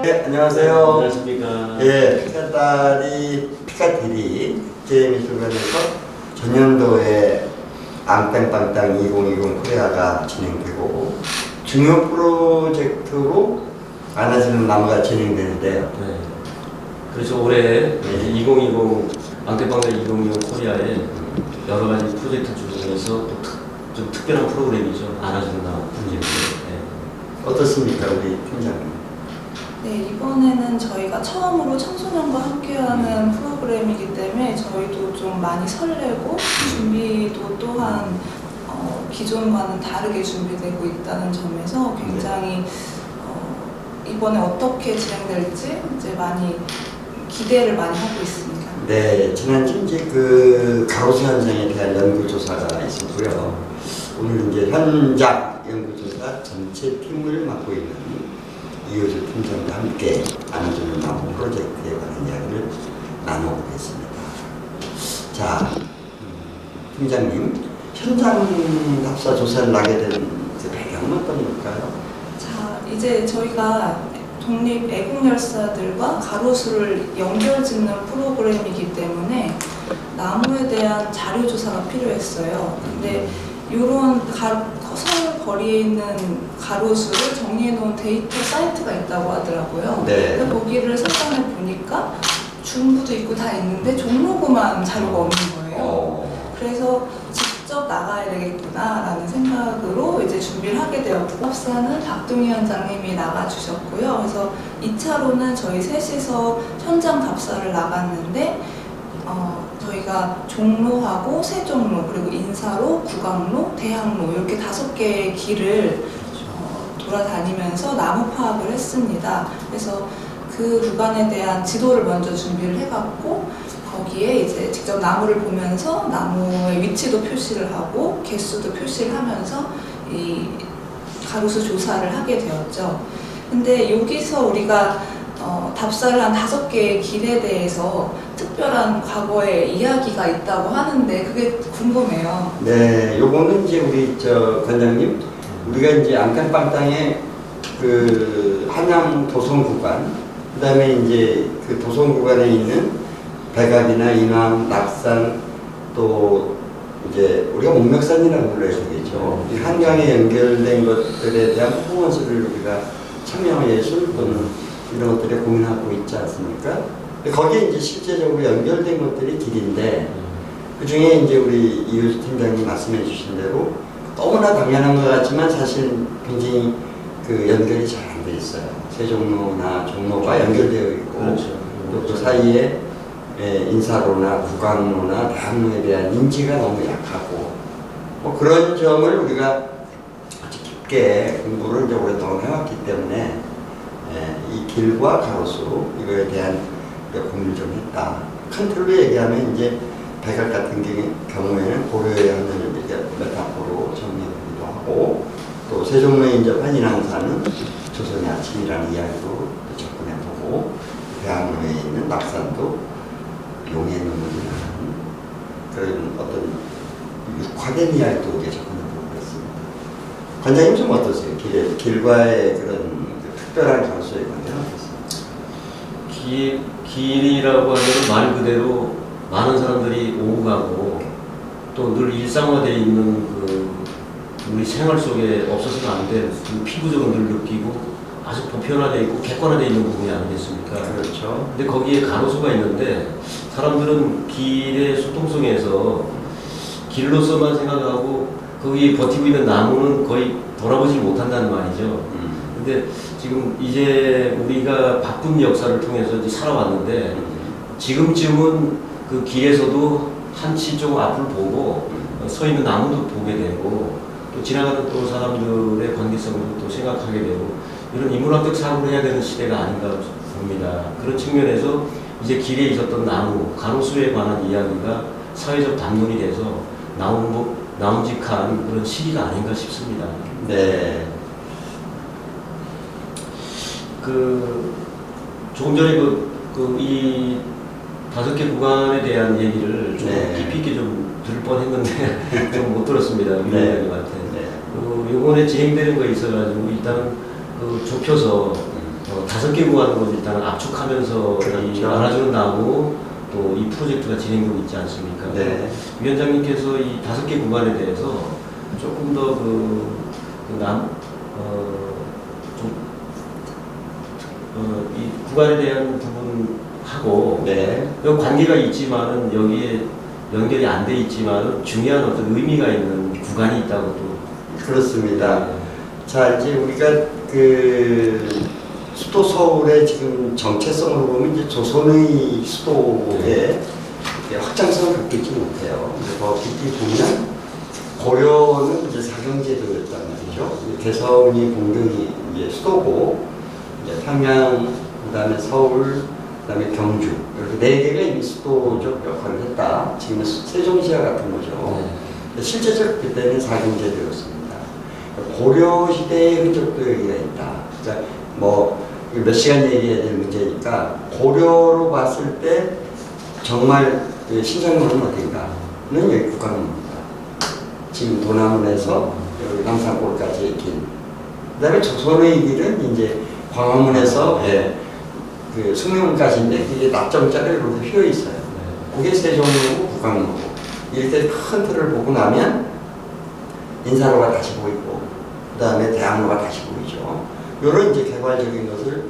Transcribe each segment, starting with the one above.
네, 안녕하세요. 안녕하십니까. 예, 피카디리 제미술관에서 전년도에 앙땅땅땅 2020 코리아가 진행되고 중요 프로젝트로 안아지는 나무가 진행되는데요. 네. 그래서 올해 2020 앙땅땅땅 2020 코리아에 여러 가지 프로젝트 중에서 좀 특별한 프로그램이죠. 안아주는 나무 프로젝트. 네. 어떻습니까, 우리 팀장님? 네, 이번에는 저희가 처음으로 청소년과 함께하는 프로그램이기 때문에 저희도 좀 많이 설레고 준비도 또한 기존과는 다르게 준비되고 있다는 점에서 굉장히 이번에 어떻게 진행될지 이제 많이 기대를 많이 하고 있습니다. 네, 지난주 이제 그 가로수 현상에 대한 연구조사가 있었고요. 오늘 이제 현장 연구조사 전체 팀을 맡고 있는 이효주 팀장과 함께 안아주는 나무 프로젝트에 관한 이야기를 나눠보겠습니다. 자, 팀장님, 현장 답사 조사를 나게 된 그 배경은 어떤 걸까요? 자, 이제 저희가 독립 애국열사들과 가로수를 연결짓는 프로그램이기 때문에 나무에 대한 자료조사가 필요했어요. 근데 이런 서울 거리에 있는 가로수를 정리해놓은 데이터 사이트가 있다고 하더라고요. 네. 근데 거기를 설정해 보니까 중부도 있고 다 있는데 종로구만 자료가 없는 거예요. 그래서 직접 나가야 되겠구나라는 생각으로 이제 준비를 하게 되었고, 답사는 박동희 원장님이 나가주셨고요. 그래서 2차로는 저희 셋이서 현장 답사를 나갔는데 저희가 종로하고 세종로, 그리고 인사로, 구강로, 대학로 이렇게 5개의 길을 돌아다니면서 나무 파악을 했습니다. 그래서 그 구간에 대한 지도를 먼저 준비를 해갖고 거기에 이제 직접 나무를 보면서 나무의 위치도 표시를 하고 개수도 표시를 하면서 이 가로수 조사를 하게 되었죠. 근데 여기서 우리가 답사를 한 5개의 길에 대해서 특별한 과거의 이야기가 있다고 하는데 그게 궁금해요. 네, 요거는 이제 우리 관장님, 우리가 이제 앙땅땅땅의 그 한양 도성 구간, 그 다음에 이제 그 도성 구간에 있는 백악이나 인왕, 낙산, 또 이제 우리가 목멱산이라고 불러야 되겠죠. 이 한강에 연결된 것들에 대한 퍼포먼스를 우리가 참여 예술 또는 이런 것들에 고민하고 있지 않습니까? 거기에 이제 실제적으로 연결된 것들이 길인데, 그 중에 이제 우리 이효주 팀장님 말씀해 주신 대로 너무나 당연한 것 같지만 사실 굉장히 그 연결이 잘 안 돼 있어요. 세종로나 종로가 연결되어 있고, 그렇죠. 또 그 사이에 인사로나 구강로나 대학로에 대한 인지가 너무 약하고, 뭐 그런 점을 우리가 아주 깊게 공부를 이제 오랫동안 해왔기 때문에 이 길과 가로수 이거에 대한 고민을 좀 했다. 큰 틀로 얘기하면 이제 백악 같은 경우에는 고려의 한전을 메타포로 정리하기도 하고, 또 세종로에 인접한 인왕산은 조선의 아침이라는 이야기로 접근해보고, 대학로에 있는 낙산도 용의 눈물이 나는 그런 어떤 육화된 이야기도 우리가 접근해보고 그랬습니다. 관장님 좀 어떠세요? 길과의 그런 특별한 가로수에 관계는 어떠세요? 길이라고 하면 말 그대로 많은 사람들이 오고 가고 또 늘 일상화되어 있는 그 우리 생활 속에 없어서는 안 될 피부적으로 늘 느끼고 아주 보편화되어 있고 객관화되어 있는 부분이 아니겠습니까? 그렇죠. 근데 거기에 가로수가 있는데 사람들은 길의 수통성에서 길로서만 생각하고 거기에 버티고 있는 나무는 거의 돌아보지 못한다는 말이죠. 근데 지금 이제 우리가 바쁜 역사를 통해서 이제 살아왔는데 지금쯤은 그 길에서도 한치 좀 앞을 보고 서 있는 나무도 보게 되고 또 지나가는 또 사람들의 관계성도 또 생각하게 되고 이런 인문학적 사고를 해야 되는 시대가 아닌가 봅니다. 그런 측면에서 이제 길에 있었던 나무, 가로수에 관한 이야기가 사회적 담론이 돼서 나옴직한 그런 시기가 아닌가 싶습니다. 네. 조금 전에 이 5개 구간에 대한 얘기를 좀 깊이 있게 좀 들을 뻔 했는데 좀 못 들었습니다. 위원장님한테. 요번에 진행되는 거에 있어가지고 일단 좁혀서 5개 구간으로 일단은 압축하면서 이 그렇죠. 안아주는 나무 또 이 프로젝트가 진행되고 있지 않습니까? 네. 위원장님께서 이 5개 구간에 대해서 조금 더 이 구간에 대한 부분하고 네. 여기 관계가 있지만은 여기에 연결이 안 돼 있지만은 중요한 어떤 의미가 있는 구간이 있다고 또 그렇습니다. 자, 이제 우리가 그 수도 서울의 지금 정체성으로 보면 이제 조선의 수도에 확장성을 갖지 못해요. 더 깊이 보면 고려는 이제 사경제도였단 말이죠. 개성이 공경이 이제 수도고, 이제 평양, 그다음에 서울, 그다음에 경주 이렇게 4개가 이미 수도적 역할을 했다. 지금은 세종시와 같은 거죠. 근데 실제적 그때는 사경제도였습니다. 고려 시대의 흔적도 여기가 있다. 그러니까 뭐 몇 시간 얘기해야 될 문제니까 고려로 봤을 때 정말 신상문은 어딘가는 여기 국강문입니다. 지금 도남문에서 여기 남산골까지의 길. 그다음에 조선의 길은 이제 광화문에서 그 숭례문까지인데 그게 낙점자를 이렇게 휘어 있어요. 그게 세종로고 국강로고 이렇게 큰 틀을 보고 나면 인사로가 다시 보이고 그다음에 대학로가 다시 보이죠. 이런 이제 개괄적인 것을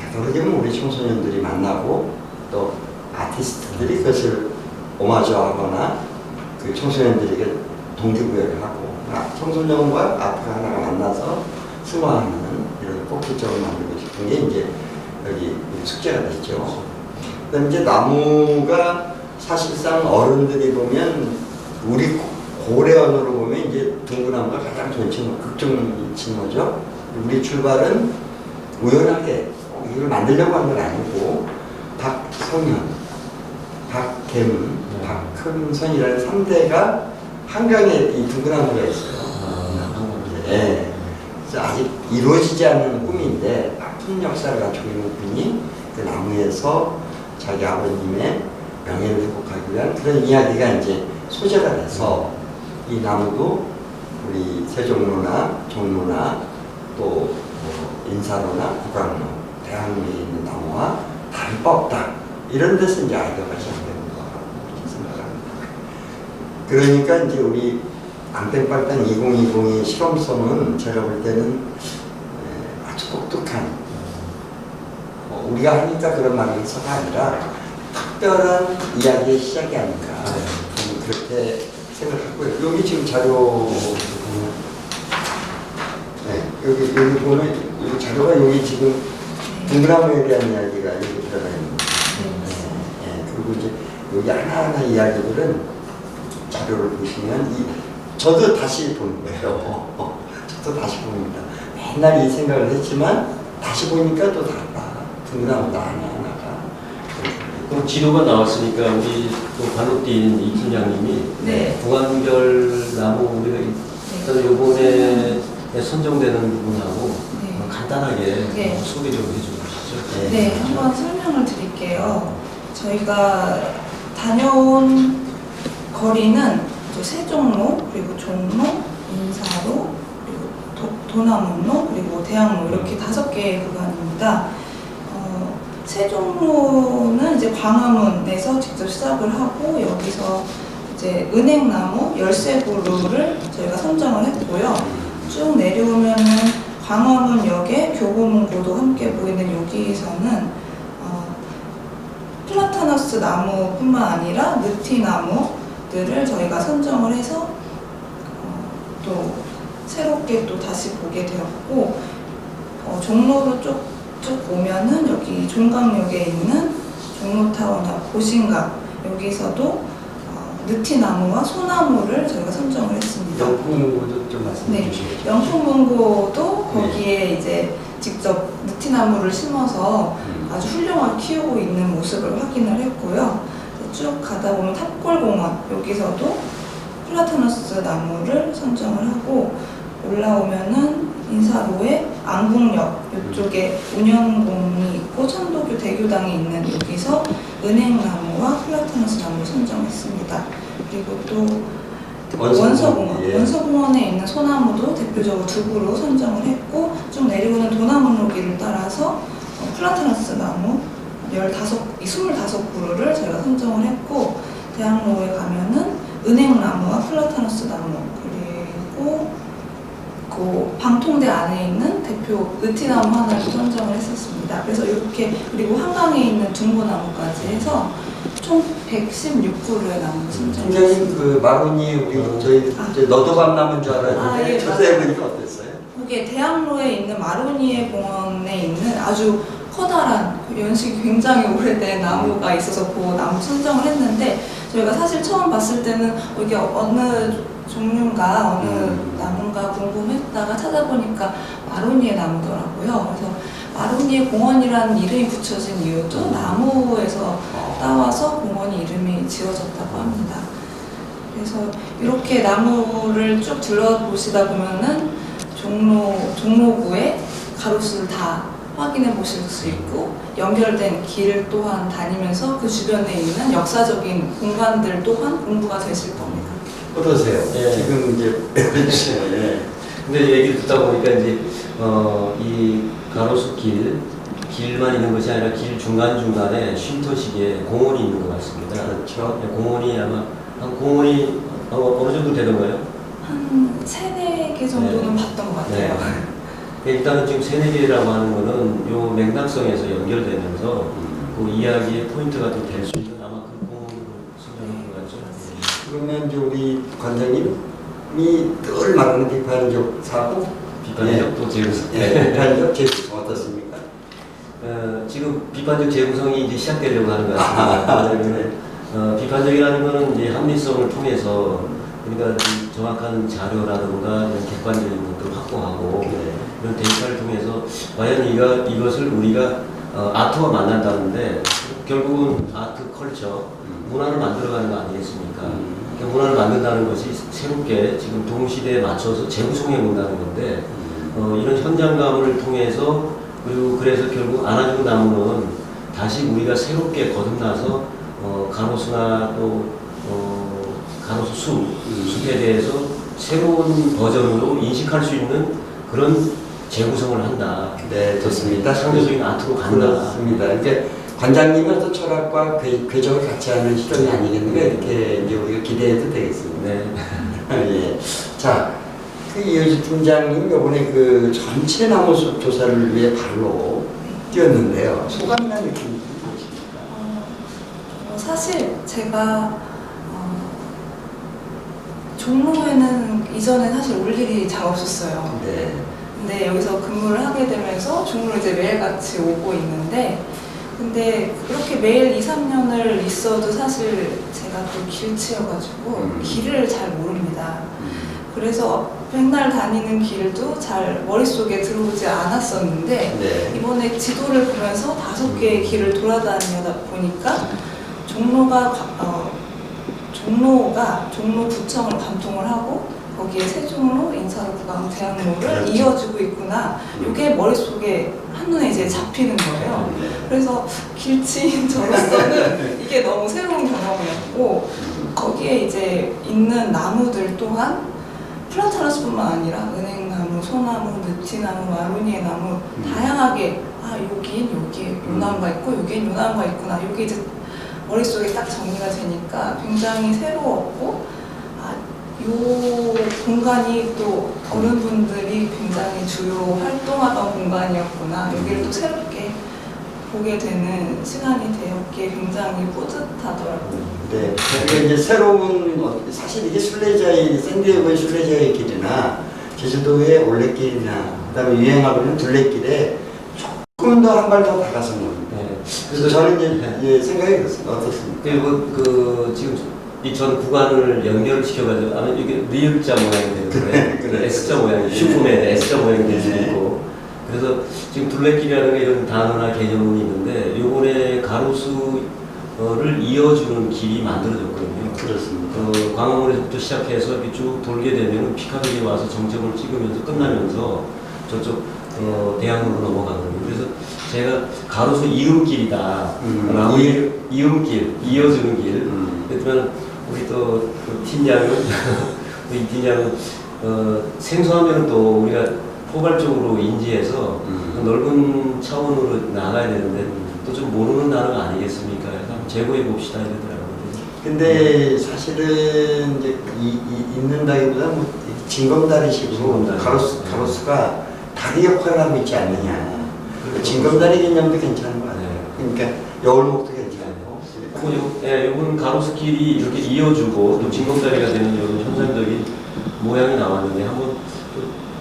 되도록이면 우리 청소년들이 만나고 또 아티스트들이 그것을 오마주하거나 그 청소년들에게 동기부여를 하고 청소년과 아트가 하나가 만나서 승화하는 이런 꽃길적을 만들고 싶은 게 이제 여기 숙제가 됐죠. 그다음에 이제 나무가 사실상 어른들이 보면 우리 고래언어로 보면 이제 둥그나무가 가장 좋은 친구, 극중 친구죠. 우리 출발은 우연하게 이걸 만들려고 한 건 아니고 박성현, 박계문, 박흥선이라는 3대가 한강에 이 둥그나무가 있어요. 네. 그래서 아직 이루어지지 않는 꿈인데 아픈 역사를 가지고 있는 분이 그 나무에서 자기 아버님의 명예를 회복하기 위한 그런 이야기가 이제 소재가 돼서 이 나무도 우리 세종로나 종로나 또 인사로나 국강로, 대학로에 있는 나무와 다를 바 없다. 이런 데서 이제 아이디어가 시작되는 거라고 생각합니다. 그러니까 이제 우리 앙땡빨땅 2020의 실험성은 제가 볼 때는 아주 독특한 우리가 하니까 그런 말이 있어가 아니라 특별한 이야기의 시작이 아닌가 저는 그렇게 생각하고요. 여기 지금 자료 보면 여기 보면 이 자료가 여기 지금 둥그나무에 대한 이야기가 여기 들어가 있는 거예요. 그리고 이제 여기 하나하나 이야기들은 자료를 보시면 저도 다시 보는 거예요. 저도 다시 봅니다. 맨날 이 생각을 했지만 다시 보니까 또 다르다. 둥그나무 하나하나가. 그럼 지도가 나왔으니까 우리 또 관록대인 이 팀장님이 구간별 나무 우리가 일단 요번에 선정되는 부분하고 간단하게 소개 좀 해주시죠. 네, 한번 설명을 드릴게요. 저희가 다녀온 거리는 세종로, 그리고 종로, 인사로, 그리고 도남원로, 그리고 대학로 이렇게 5개의 구간입니다. 세종로는 이제 광화문에서 직접 시작을 하고 여기서 이제 은행나무 13그루를 저희가 선정을 했고요. 쭉 내려오면은 광화문역에 교보문고도 함께 보이는 여기서는 플라타너스 나무뿐만 아니라 느티나무들을 저희가 선정을 해서 또 새롭게 또 다시 보게 되었고 종로로 쭉 오면은 여기 종강역에 있는 종로타운 앞 보신각 여기서도 느티나무와 소나무를 저희가 선정을 했습니다. 영풍문고도 좀 말씀해 주시겠죠? 영풍문고도 거기에 이제 직접 느티나무를 심어서 아주 훌륭하게 키우고 있는 모습을 확인을 했고요. 쭉 가다 보면 탑골공원 여기서도 플라타너스 나무를 선정을 하고 올라오면은 인사로에 안국역 이쪽에 운현공이 있고 천도교 대교당이 있는 여기서 은행나무와 플라타너스 나무를 선정했습니다. 그리고 또 원서공원. 예. 원서공원에 있는 소나무도 대표적으로 두 그루 선정을 했고, 쭉 내리고는 도나무로길을 따라서 플라타너스 나무 25그루를 저희가 선정을 했고, 대학로에 가면은 은행나무와 플라타너스 나무, 그리고 그 방통대 안에 있는 대표 느티나무 하나를 선정을 했었습니다. 그래서 이렇게, 그리고 한강에 있는 둥보나무까지 해서 총 116그루의 나무를 팀장님 선정했습니다. 그 마로니 우리 저희 이제 너도밤 남은 줄 알았는데 예, 자세히 맞아요. 보니까 어땠어요? 거기에 대학로에 있는 마로니에 공원에 있는 아주 커다란 연식이 굉장히 오래된 나무가 있어서 그 나무 선정을 했는데, 저희가 사실 처음 봤을 때는 이게 어느 종류인가 어느 나무인가 궁금했다가 찾아보니까 마로니에 나무더라고요. 그래서 마로니에 공원이라는 이름이 붙여진 이유도 나무에서 따와서 공원이 이름이 지어졌다고 합니다. 그래서 이렇게 나무를 쭉 둘러보시다 보면은 종로구의 가로수를 다 확인해 보실 수 있고, 연결된 길 또한 다니면서 그 주변에 있는 역사적인 공간들 또한 공부가 되실 겁니다. 어떠세요? 예. 지금 이제 예. 근데 얘기를 듣다 보니까 이제 이 가로수 길만 있는 것이 아니라 길 중간중간에 쉼터식의 공원이 있는 것 같습니다. 그렇죠. 네, 공원이 아마 공원이 어느 정도 되던가요? 한 3-4개 정도는 네. 봤던 것 같아요. 네, 일단은 지금 3-4개라고 하는 거는 요 맥락성에서 연결되면서 그 이야기의 포인트가 좀 될 수 있는 아마 그 공원으로 설명한 것 같죠. 그러면 이제 우리 관장님이 늘 말하는 비판적 사고, 비판적 또 재구성. 예, 비판적 재구성 어떻습니까? 지금 비판적 재구성이 이제 시작되려고 하는 것 같습니다. 왜냐하면 비판적이라는 거는 이제 합리성을 통해서, 그러니까 이 정확한 자료라든가 이런 객관적인 것들을 확보하고 이런 데이터를 통해서 과연 이것을 우리가 아트와 만난다는데, 결국은 아트 컬처, 문화를 만들어가는 거 아니겠습니까? 그러니까 문화를 만든다는 것이 새롭게 지금 동시대에 맞춰서 재구성해 본다는 건데, 이런 현장감을 통해서, 그리고 그래서 결국 안아주고 나무는 다시 우리가 새롭게 거듭나서 가로수나 또 가로수 숲에 대해서 새로운 버전으로 인식할 수 있는 그런 재구성을 한다. 네, 좋습니다. 상대적인 아트로 간다. 그렇습니다. 이제 관장님은 또 철학과 궤적을 같이 하는 시점이 아니겠는가, 이렇게 이제 우리가 기대해도 되겠습니다. 네. 예. 자, 그 이효지 팀장님 이번에 그 전체 나무숲 조사를 위해 발로 뛰었는데요. 소감이나 느낌이 무엇입니까? 사실 제가 종로에는 이전에 사실 올 일이 잘 없었어요. 네. 근데 여기서 근무를 하게 되면서 종로 이제 매일같이 오고 있는데, 근데 그렇게 매일 2-3년을 있어도 사실 제가 또 길치여가지고 길을 잘 모릅니다. 그래서 맨날 다니는 길도 잘 머릿속에 들어오지 않았었는데, 네. 이번에 지도를 보면서 5개의 길을 돌아다니다 보니까 종로구청을 관통을 하고 거기에 세종로, 인사로, 구강, 대학로를 그렇죠. 이어주고 있구나. 이게 머릿속에 한눈에 이제 잡히는 거예요. 그래서 길치인 저로서는 이게 너무 새로운 경험이었고, 거기에 이제 있는 나무들 또한 플라타너스뿐만 아니라 은행나무, 소나무, 느티나무, 마로니에 나무 다양하게, 여긴 요 나무가 있고 여긴 요 나무가 있구나. 이게 이제 머릿속에 딱 정리가 되니까 굉장히 새로웠고, 요 공간이 또 어른분들이 굉장히 주요 활동하던 공간이었구나. 여기를 또 새롭게 보게 되는 시간이 되었기에 굉장히 뿌듯하더라고요. 네. 그게 이제 새로운, 사실 이게 샌디에고의 순례자의 길이나 제주도의 올레길이나 그다음에 유행하고 있는 둘레길에 조금 더 한 발 더 다가선 겁니다. 네. 그래서 저는 이제 생각이 그렇습니다. 어떻습니까? 그리고 지금 이 전 구간을 연결시켜가지고 아마 이게 리을자 모양이 되는 거예요. S자 모양이, 슈퍼맨 S자 모양이 될 수 있고. 그래서 지금 둘레길이라는 이런 단어나 개념이 있는데, 요번에 가로수를 이어주는 길이 만들어졌거든요. 그렇습니다. 광화문에서부터 시작해서 이렇게 쭉 돌게 되면 피카디에 와서 정점을 찍으면서 끝나면서 저쪽 대학로로 넘어가거든요. 그래서 제가 가로수 이음길이다. 이음길, 이어주는 길. 그렇지만 우리 또그 팀장은 이 팀장은 생소하면 또 우리가 포괄적으로 인지해서 넓은 차원으로 나가야 되는데 또 좀 모르는 단어가 아니겠습니까? 그래서 한번 제고해 봅시다 이러더라고요. 근데 사실은 이제 있는다기보다 뭐 징검다리식으로 징검다리. 가로수가 다리 역할을 하고 있지 않느냐. 그 징검다리 개념도 괜찮은 거 같아요. 그러니까 여울목도 괜찮고. 요번 가로수길이 이렇게 이어주고 또 징검다리가 되는 이런 현상적인 모양이 나왔는데 한번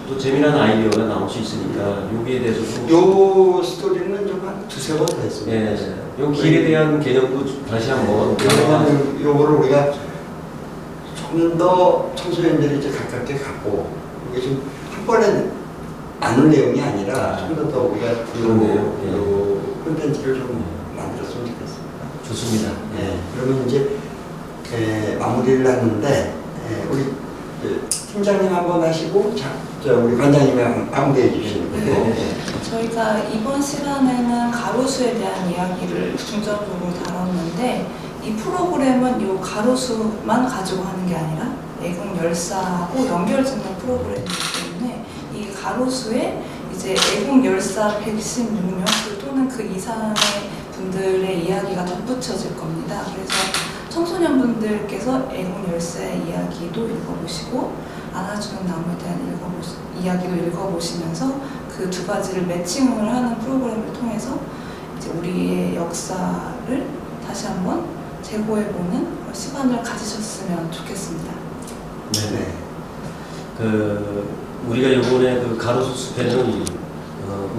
또 재미난 아이디어가 나올 수 있으니까 여기에 대해서 요 스토리는 좀 한 두세 번 더 했습니다. 예, 요 길에 대한 개념도 다시 한번 왜냐면 요거를 우리가 좀 더 청소년들이 이제 가깝게 갖고 이게 좀 한 번에 나눌 내용이 아니라 좀 더 우리가 그러네요. 요 콘텐츠를 좀 만들었으면 좋겠습니다. 좋습니다. 네, 그러면 이제 마무리를 하는데 우리 팀장님 한번 하시고 우리 관장님이 마무리해 주시는 거고. 저희가 이번 시간에는 가로수에 대한 이야기를 중점적으로 다뤘는데 이 프로그램은 이 가로수만 가지고 하는 게 아니라 애국 열사하고 연결짓는 프로그램이기 때문에 이 가로수에 이제 애국 열사 116명 또는 그 이상의 분들의 이야기가 덧붙여질 겁니다. 그래서 청소년분들께서 애국 열사의 이야기도 읽어보시고 안아주는 나무에 대한 이야기도 읽어보시면서 그 두 가지를 매칭을 하는 프로그램을 통해서 이제 우리의 역사를 다시 한번 재고해보는 시간을 가지셨으면 좋겠습니다. 네. 우리가 이번에 그 가로수 숲에는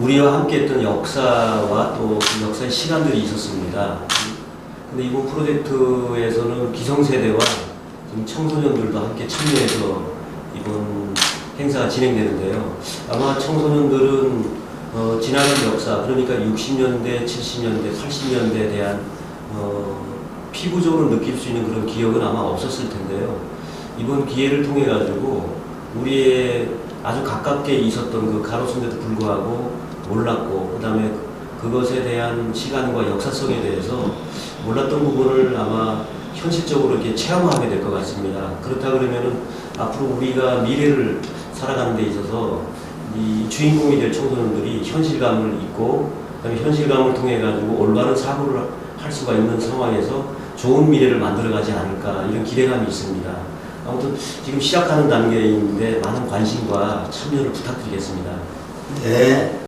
우리와 함께했던 역사와 또 그 역사의 시간들이 있었습니다. 근데 이번 프로젝트에서는 기성세대와 지금 청소년들도 함께 참여해서 이번 행사가 진행되는데요. 아마 청소년들은 지나간 역사, 그러니까 60년대, 70년대, 80년대에 대한 피부적으로 느낄 수 있는 그런 기억은 아마 없었을 텐데요. 이번 기회를 통해 가지고 우리의 아주 가깝게 있었던 그 가로수인데도 불구하고 몰랐고, 그 다음에 그것에 대한 시간과 역사성에 대해서 몰랐던 부분을 아마 현실적으로 이렇게 체험하게 될 것 같습니다. 그렇다 그러면은 앞으로 우리가 미래를 살아가는 데 있어서 이 주인공이 될 청소년들이 현실감을 잊고, 그다음에 현실감을 통해 가지고 올바른 사고를 할 수가 있는 상황에서 좋은 미래를 만들어가지 않을까, 이런 기대감이 있습니다. 아무튼 지금 시작하는 단계인데 많은 관심과 참여를 부탁드리겠습니다. 네.